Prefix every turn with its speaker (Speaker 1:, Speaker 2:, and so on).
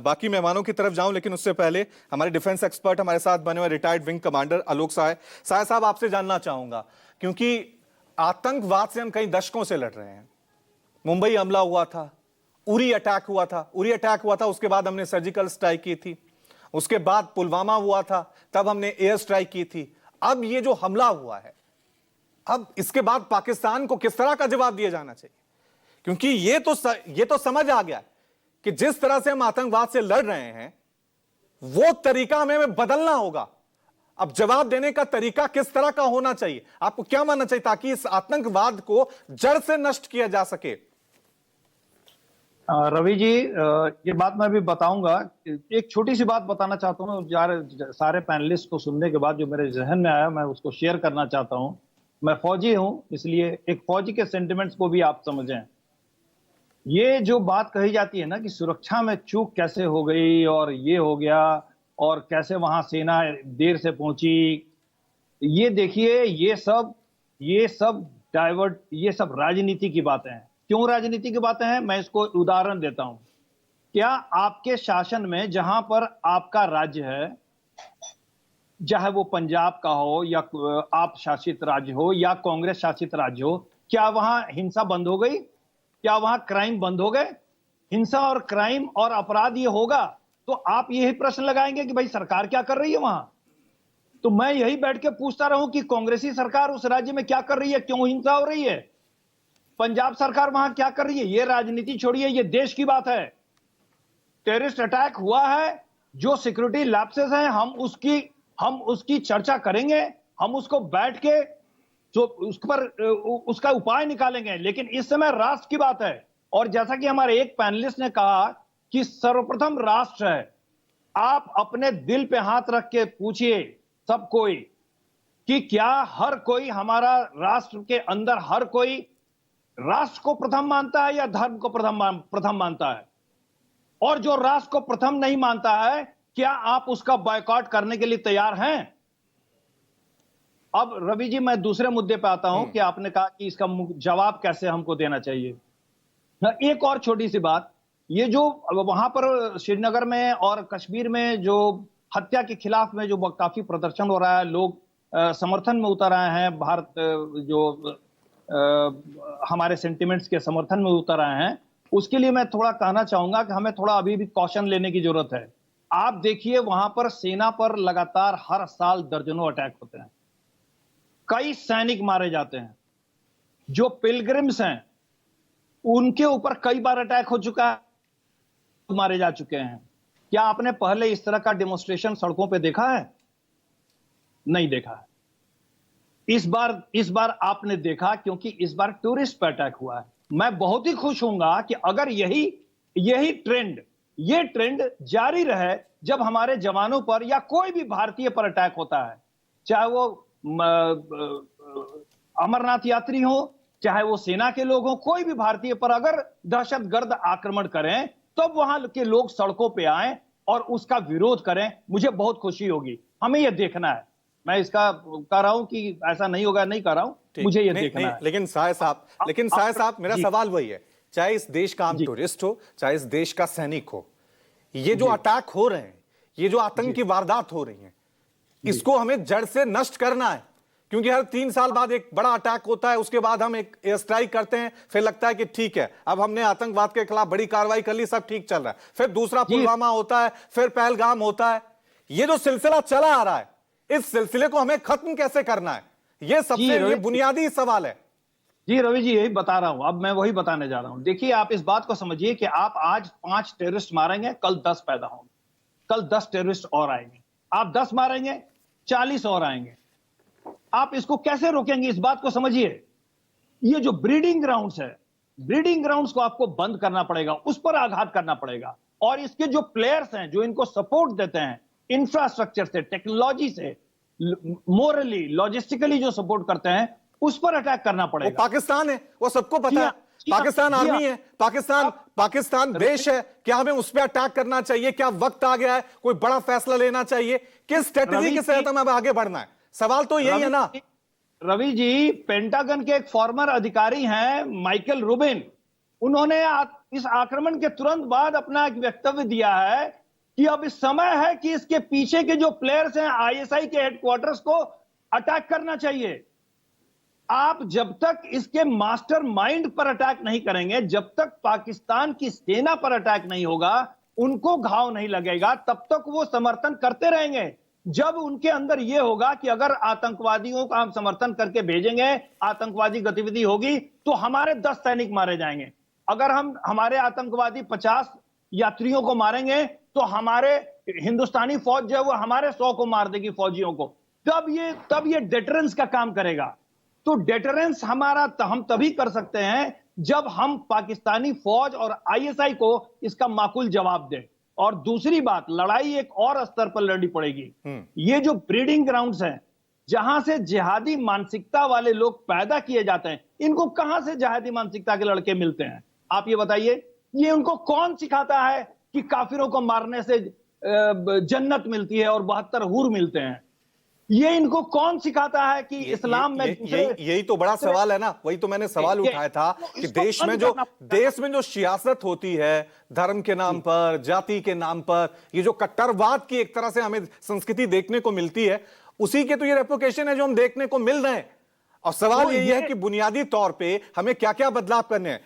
Speaker 1: बाकी मेहमानों की तरफ जाऊं, लेकिन उससे पहले हमारे डिफेंस एक्सपर्ट हमारे साथ बने हुए रिटायर्ड विंग कमांडर आलोक साय साहब, आपसे जानना चाहूंगा, क्योंकि आतंकवाद से हम कई दशकों से लड़ रहे हैं। मुंबई हमला हुआ था, उरी अटैक हुआ था, उसके बाद हमने सर्जिकल स्ट्राइक की थी, उसके बाद पुलवामा हुआ था, तब हमने एयर स्ट्राइक की थी। अब ये जो हमला हुआ है, अब इसके बाद पाकिस्तान को किस तरह का जवाब दिया जाना चाहिए? क्योंकि ये तो समझ आ गया कि जिस तरह से हम आतंकवाद से लड़ रहे हैं, वो तरीका हमें बदलना होगा। अब जवाब देने का तरीका किस तरह का होना चाहिए? आपको क्या मानना चाहिए ताकि इस आतंकवाद को जड़ से नष्ट किया जा सके?
Speaker 2: रवि जी, ये बात मैं भी बताऊंगा। एक छोटी सी बात बताना चाहता हूँ, सारे पैनलिस्ट को सुनने के बाद जो मेरे जहन में आया मैं उसको शेयर करना चाहता हूँ। मैं फौजी हूं, इसलिए एक फौजी के सेंटिमेंट्स को भी आप समझें। ये जो बात कही जाती है ना कि सुरक्षा में चूक कैसे हो गई और ये हो गया और कैसे वहां सेना देर से पहुंची, ये देखिए, ये सब राजनीति की बातें हैं। क्यों राजनीति की बातें हैं? मैं इसको उदाहरण देता हूं। क्या आपके शासन में जहां पर आपका राज्य है, चाहे वो पंजाब का हो या आप शासित राज्य हो या कांग्रेस शासित राज्य हो, क्या वहां हिंसा बंद हो गई? क्या वहां क्राइम बंद हो गए? हिंसा और क्राइम और अपराध ये होगा तो आप यही प्रश्न लगाएंगे कि भाई सरकार क्या कर रही है वहां। तो मैं यही बैठ के पूछता रहूं कि कांग्रेसी सरकार उस राज्य में क्या कर रही है, क्यों हिंसा हो रही है? पंजाब सरकार वहां क्या कर रही है? ये राजनीति छोड़िए, ये देश की बात है। टेररिस्ट अटैक हुआ है, जो सिक्योरिटी लैप्सेस हैं, हम उसकी चर्चा करेंगे, हम उसको बैठ के जो उस पर उसका उपाय निकालेंगे, लेकिन इस समय राष्ट्र की बात है। और जैसा कि हमारे एक पैनलिस्ट ने कहा कि सर्वप्रथम राष्ट्र है, आप अपने दिल पे हाथ रख के पूछिए सब कोई कि क्या हर कोई हमारा राष्ट्र के अंदर हर कोई राष्ट्र को प्रथम मानता है या धर्म को प्रथम मानता है? और जो राष्ट्र को प्रथम नहीं मानता है, क्या आप उसका बॉयकॉट करने के लिए तैयार हैं? अब रवि जी, मैं दूसरे मुद्दे पे आता हूं कि आपने कहा कि इसका जवाब कैसे हमको देना चाहिए। एक और छोटी सी बात, ये जो वहां पर श्रीनगर में और कश्मीर में जो हत्या के खिलाफ में जो काफी प्रदर्शन हो रहा है, लोग समर्थन में उतर आए हैं, भारत जो हमारे सेंटिमेंट्स के समर्थन में उतर आए हैं, उसके लिए मैं थोड़ा कहना चाहूंगा कि हमें थोड़ा अभी भी कॉशन लेने की जरूरत है। आप देखिए, वहां पर सेना पर लगातार हर साल दर्जनों अटैक होते हैं, कई सैनिक मारे जाते हैं, जो पिलग्रिम्स हैं उनके ऊपर कई बार अटैक हो चुका है, मारे जा चुके हैं। क्या आपने पहले इस तरह का डेमोन्स्ट्रेशन सड़कों पे देखा है? नहीं देखा है। इस बार आपने देखा, क्योंकि इस बार टूरिस्ट पे अटैक हुआ है। मैं बहुत ही खुश हूंगा कि अगर यही ये ट्रेंड जारी रहे, जब हमारे जवानों पर या कोई भी भारतीय पर अटैक होता है, चाहे वो अमरनाथ यात्री हो, चाहे वो सेना के लोग हो, कोई भी भारतीय पर अगर दहशतगर्द आक्रमण करें, तब वहां के लोग सड़कों पे आए और उसका विरोध करें, मुझे बहुत खुशी होगी। हमें यह देखना है। मैं इसका कह रहा हूं कि ऐसा नहीं होगा, नहीं कह रहा हूं, मुझे यह देखना है।
Speaker 1: लेकिन साय साहब, मेरा सवाल वही है, चाहे इस देश का आम टूरिस्ट हो, चाहे इस देश का सैनिक हो, ये जो अटैक हो रहे हैं, ये जो आतंक की वारदात हो रही है, इसको हमें जड़ से नष्ट करना है। क्योंकि हर 3 साल बाद एक बड़ा अटैक होता है, उसके बाद हम एक एयर स्ट्राइक करते हैं, फिर लगता है कि ठीक है, अब हमने आतंकवाद के खिलाफ बड़ी कार्रवाई कर ली, सब ठीक चल रहा है, फिर दूसरा पुलवामा होता है, फिर पहलगाम होता है। ये जो सिलसिला चला आ रहा है, इस सिलसिले को हमें खत्म कैसे करना है, ये सबसे बुनियादी सवाल है।
Speaker 2: जी रवि जी, यही बता रहा हूं, अब मैं वही बताने जा रहा हूं। देखिए, आप इस बात को समझिए कि आप आज 5 टेररिस्ट मारेंगे, कल 10 पैदा होंगे, कल 10 टेररिस्ट और आएंगे, आप 10 मारेंगे, 40 और आएंगे। आप इसको कैसे रोकेंगे? इस बात को समझिए। ये जो ब्रीडिंग ग्राउंड्स है, ब्रीडिंग ग्राउंड्स को आपको बंद करना पड़ेगा, उस पर आघात करना पड़ेगा। और इसके जो प्लेयर्स हैं, जो इनको सपोर्ट देते हैं, इंफ्रास्ट्रक्चर से, टेक्नोलॉजी से, मोरली, लॉजिस्टिकली जो सपोर्ट करते हैं, उस पर अटैक करना पड़ेगा।
Speaker 1: वो पाकिस्तान है, वो सबको पता है, पाकिस्तान आर्मी है, पाकिस्तान देश है। क्या हमें उस पर अटैक करना चाहिए? क्या वक्त आ गया है कोई बड़ा फैसला लेना चाहिए? किस स्ट्रेटेजी के साथ हमें आगे बढ़ना है? सवाल तो यही है ना।
Speaker 2: रवि जी, पेंटागन के एक फॉर्मर अधिकारी हैं, माइकल रूबिन, उन्होंने इस आक्रमण के तुरंत बाद अपना एक वक्तव्य दिया है कि अब इस समय है कि इसके पीछे के जो प्लेयर्स हैं आईएसआई के हेडक्वार्टर्स को अटैक करना चाहिए। आप जब तक इसके मास्टरमाइंड पर अटैक नहीं करेंगे, जब तक पाकिस्तान की सेना पर अटैक नहीं होगा, उनको घाव नहीं लगेगा, तब तक वो समर्थन करते रहेंगे। जब उनके अंदर यह होगा कि अगर आतंकवादियों का हम समर्थन करके भेजेंगे, आतंकवादी गतिविधि होगी तो हमारे 10 सैनिक मारे जाएंगे, अगर हमारे आतंकवादी 50 यात्रियों को मारेंगे तो हमारे हिंदुस्तानी फौज जो है वो हमारे 100 को मार देगी फौजियों को। तब ये डेटरेंस का काम करेगा। तो डेटरेंस हमारा हम तभी कर सकते हैं जब हम पाकिस्तानी फौज और आईएसआई को इसका माकूल जवाब दें। और दूसरी बात, लड़ाई एक और स्तर पर लड़नी पड़ेगी। ये जो ब्रीडिंग ग्राउंड्स हैं, जहां से जिहादी मानसिकता वाले लोग पैदा किए जाते हैं, इनको कहां से जिहादी मानसिकता के लड़के मिलते हैं? आप ये बताइए। ये उनको कौन सिखाता है कि काफिरों को मारने से जन्नत मिलती है और 72 हूर मिलते हैं? ये इनको कौन सिखाता है कि इस्लाम में
Speaker 1: यही तो बड़ा सवाल है ना। वही तो मैंने सवाल उठाया था कि देश में जो सियासत होती है धर्म के नाम पर, जाति के नाम पर, ये जो कट्टरवाद की एक तरह से हमें संस्कृति देखने को मिलती है, उसी के तो ये रेप्लिकेशन है जो हम देखने को मिल रहे हैं। और सवाल यही है कि बुनियादी तौर पे हमें क्या क्या बदलाव करने हैं।